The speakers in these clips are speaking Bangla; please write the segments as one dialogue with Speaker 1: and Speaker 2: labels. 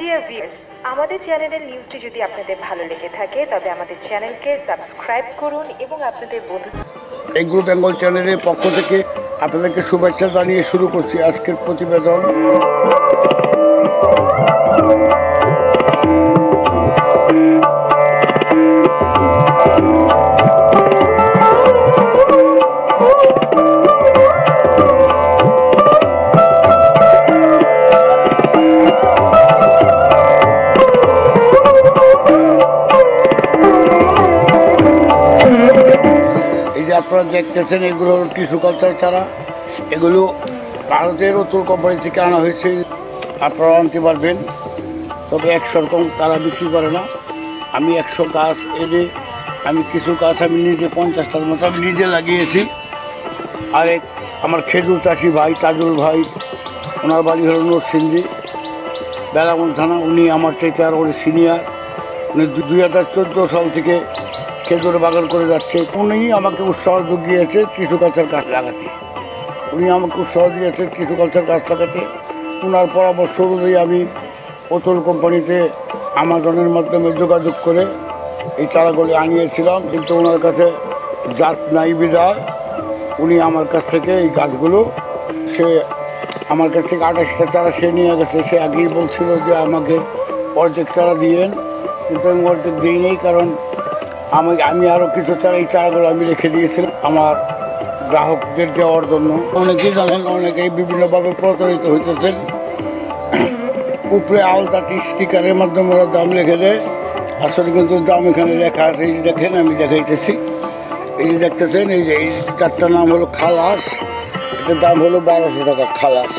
Speaker 1: ডিয়ার ভিউয়ার্স, আমাদের চ্যানেলের নিউজটি যদি আপনাদের ভালো লেগে থাকে তবে আমাদের চ্যানেলকে সাবস্ক্রাইব করুন এবং আপনাদের বন্ধু
Speaker 2: এগ্রো বেঙ্গল চ্যানেলের পক্ষ থেকে আপনাদেরকে শুভেচ্ছা জানিয়ে শুরু করছি আজকের প্রতিবেদন। আপনারা দেখতেছেন এগুলো হলো টিস্যু কালচার চারা। এগুলো ভারতের অতুল কোম্পানি থেকে আনা হয়েছে, আপনারা আনতে পারবেন। তবে 100 রকম তারা বিক্রি করে না। আমি 100 গাছ এনে আমি কিছু গাছ আমি নিজে 50টার মতো আমি নিজে লাগিয়েছি। আরেক আমার খেজুর চাষি ভাই তাজুল ভাই, ওনার বাড়ি হলো নরসিংদী বেলাগঞ্জ থানা। উনি আমার চাইতে আর ওর সিনিয়র। উনি 2014 সাল থেকে খেজুর বাগান করে যাচ্ছে। উনি আমাকে উৎসাহ জুগিয়েছে টিস্যু কালচার গাছ লাগাতে। উনি আমাকে উৎসাহ দিয়েছে টিস্যু কালচার গাছ লাগাতে। ওনার পরামর্শ অনুযায়ী আমি অতুল কোম্পানিতে আমাজনের মাধ্যমে যোগাযোগ করে এই চারাগুলি আনিয়েছিলাম, কিন্তু ওনার কাছে জাত নাই বিধায় উনি আমার কাছ থেকে এই গাছগুলো সে আমার কাছ থেকে 28টা চারা সে নিয়ে গেছে। সে আগেই বলছিল যে আমাকে অর্ধেক চারা দিয়েন, কিন্তু আমি অর্ধেক দিই নেই, কারণ আমি আরও কিছু চারা এই চারাগুলো আমি রেখে দিয়েছিলাম আমার গ্রাহকদের দেওয়ার জন্য। অনেকেই জানেন, অনেকেই বিভিন্নভাবে প্রতারিত হইতেছেন। উপরে আলতাটি স্টিকারের মাধ্যমে ওরা দাম লিখে দেয়, আসলে কিন্তু দাম এখানে লেখা আছে। এই যে দেখেন, আমি দেখাইতেছি। এই যে দেখতেছেন, এই যে এই চারটার নাম হলো খালাস। এটার দাম হলো 1200 টাকা খালাস।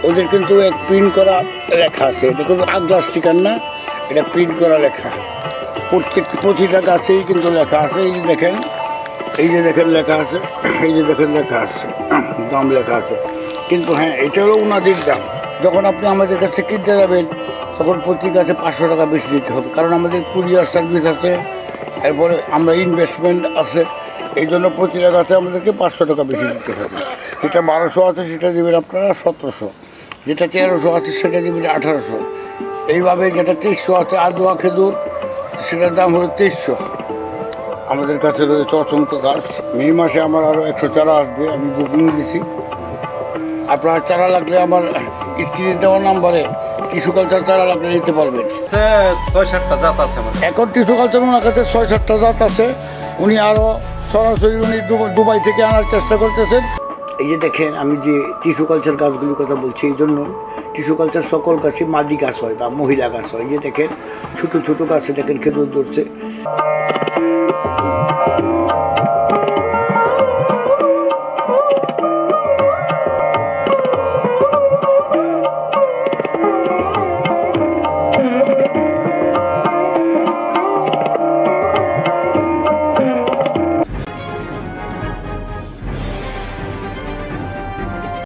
Speaker 2: ওদের কিন্তু এক প্রিন্ট করা লেখা আছে, এটা কিন্তু আগলা স্টিকার না, এটা প্রিন্ট করা লেখা। প্রতিটা গাছেই কিন্তু লেখা আছে। এই যে দেখেন, এই যে দেখেন লেখা আছে, এই যে দেখেন লেখা আছে, দাম লেখা আছে। কিন্তু হ্যাঁ, এটা হলো উনাদের দাম। যখন আপনি আমাদের কাছে কিনতে যাবেন তখন প্রতি গাছে 500 টাকা বেশি দিতে হবে, কারণ আমাদের কুরিয়ার সার্ভিস আছে, এরপরে আমরা ইনভেস্টমেন্ট আছে। এই জন্য প্রতিটা গাছে আমাদেরকে 500 টাকা বেশি দিতে হবে। যেটা 1200 আছে সেটা দেবেন আপনারা 1700, যেটা 1300 আছে সেটা দেবেন 1800। এইভাবে যেটা 2300 আছে আদোয়া খেজুর, সেটার দাম হলো 2300। আমাদের কাছে রয়েছে অসংখ্য গাছ। মে মাসে আমার আরও 100 চারা আসবে, আমি বুকিং দিছি। আপনার চারা লাগলে আমার স্ক্রিনে দেওয়া নাম্বারে টিস্যু কালচার চারা লাগলে নিতে পারবেন।
Speaker 3: 6-7টা জাত আছে
Speaker 2: এখন টিস্যু কালচার ওনার কাছে 6-7টা জাত আছে। উনি আরও সরাসরি উনি দুবাই থেকে আনার চেষ্টা করতেছেন। এই যে দেখেন, আমি যে টিস্যু কালচার গাছগুলির কথা বলছি, এই জন্য টিস্যু কালচার সকল গাছই মাদি গাছ হয় বা মহিলা গাছ হয়। এই যে দেখেন, ছোটো ছোটো গাছে দেখেন খেজুর ধরছে।